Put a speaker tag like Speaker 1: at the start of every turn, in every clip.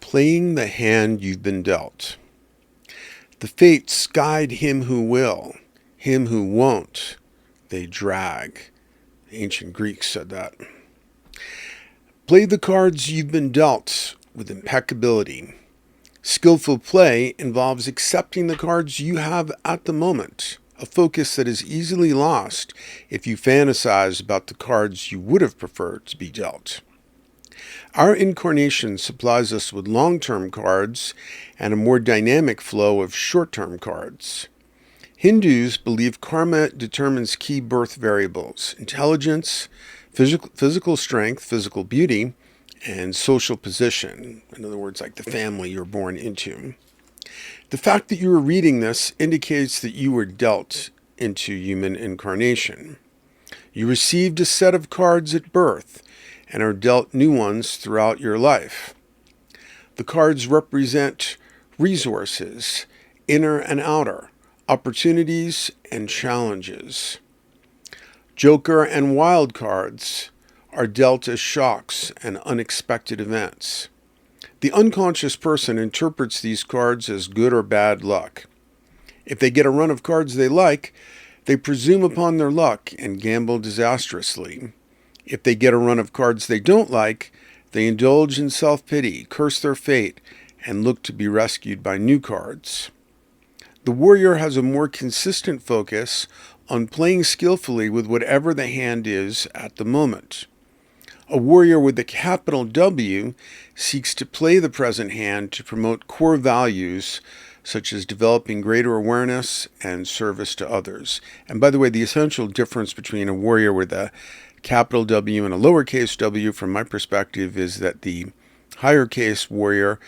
Speaker 1: Playing the hand you've been dealt. The fates guide him who will, him who won't, they drag. The ancient Greeks said that. Play the cards you've been dealt with impeccability. Skillful play involves accepting the cards you have at the moment, a focus that is easily lost if you fantasize about the cards you would have preferred to be dealt. Our incarnation supplies us with long-term cards and a more dynamic flow of short-term cards. Hindus believe karma determines key birth variables: intelligence, physical strength, physical beauty, and social position. In other words, like the family you're born into. The fact that you are reading this indicates that you were dealt into human incarnation. You received a set of cards at birth and are dealt new ones throughout your life. The cards represent resources, inner and outer, opportunities and challenges. Joker and wild cards are dealt as shocks and unexpected events. The unconscious person interprets these cards as good or bad luck. If they get a run of cards they like, they presume upon their luck and gamble disastrously. If they get a run of cards they don't like, they indulge in self-pity, curse their fate, and look to be rescued by new cards. The warrior has a more consistent focus on playing skillfully with whatever the hand is at the moment. A warrior with a capital W seeks to play the present hand to promote core values such as developing greater awareness and service to others. And by the way, the essential difference between a warrior with a capital W and a lowercase w, from my perspective, is that the higher case warrior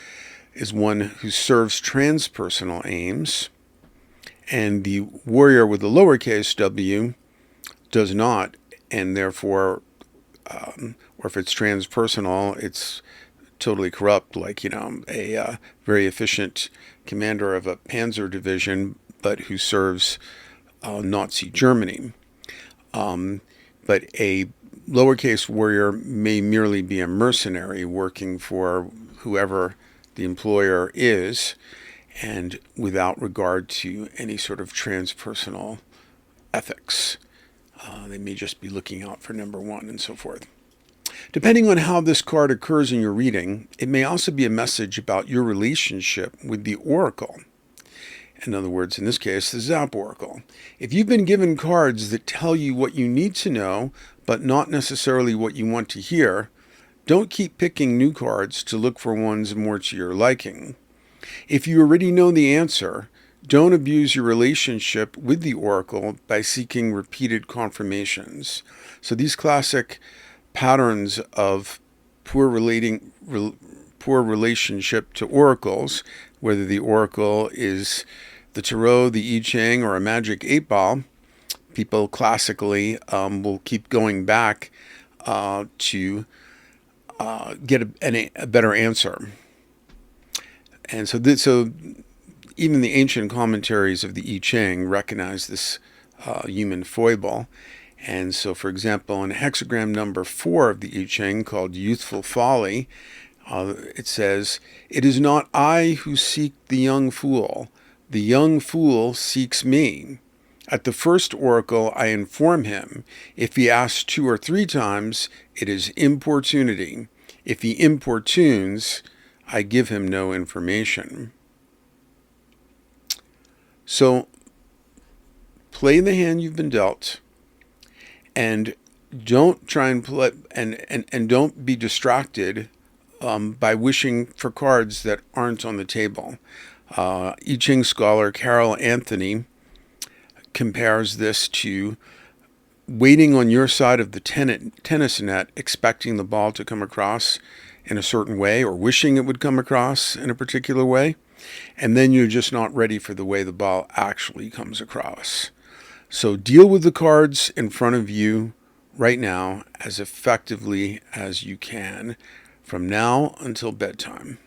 Speaker 1: is one who serves transpersonal aims, and the warrior with the lowercase w does not, and therefore, or if it's transpersonal, it's totally corrupt, like, a very efficient commander of a panzer division, but who serves Nazi Germany. But a lowercase warrior may merely be a mercenary working for whoever the employer is, and without regard to any sort of transpersonal ethics. They may just be looking out for number one and so forth. Depending on how this card occurs in your reading, it may also be a message about your relationship with the oracle. In other words, in this case, the Zap Oracle. If you've been given cards that tell you what you need to know, but not necessarily what you want to hear, don't keep picking new cards to look for ones more to your liking. If you already know the answer, don't abuse your relationship with the oracle by seeking repeated confirmations. So these classic patterns of poor relationship to oracles, whether the oracle is the tarot, the I Ching, or a magic 8-ball, people classically will keep going back to get a better answer. And so even the ancient commentaries of the I Ching recognize this human foible. And so, for example, in hexagram number 4 of the I Ching, called Youthful Folly, it says, "It is not I who seek the young fool seeks me. At the first oracle I inform him. If he asks 2 or 3 times, it is importunity. If he importunes, I give him no information." So, play the hand you've been dealt, and don't try and play, and don't be distracted by wishing for cards that aren't on the table. I Ching scholar Carol Anthony compares this to waiting on your side of the tennis net, expecting the ball to come across in a certain way, or wishing it would come across in a particular way, and then you're just not ready for the way the ball actually comes across. So deal with the cards in front of you right now as effectively as you can from now until bedtime.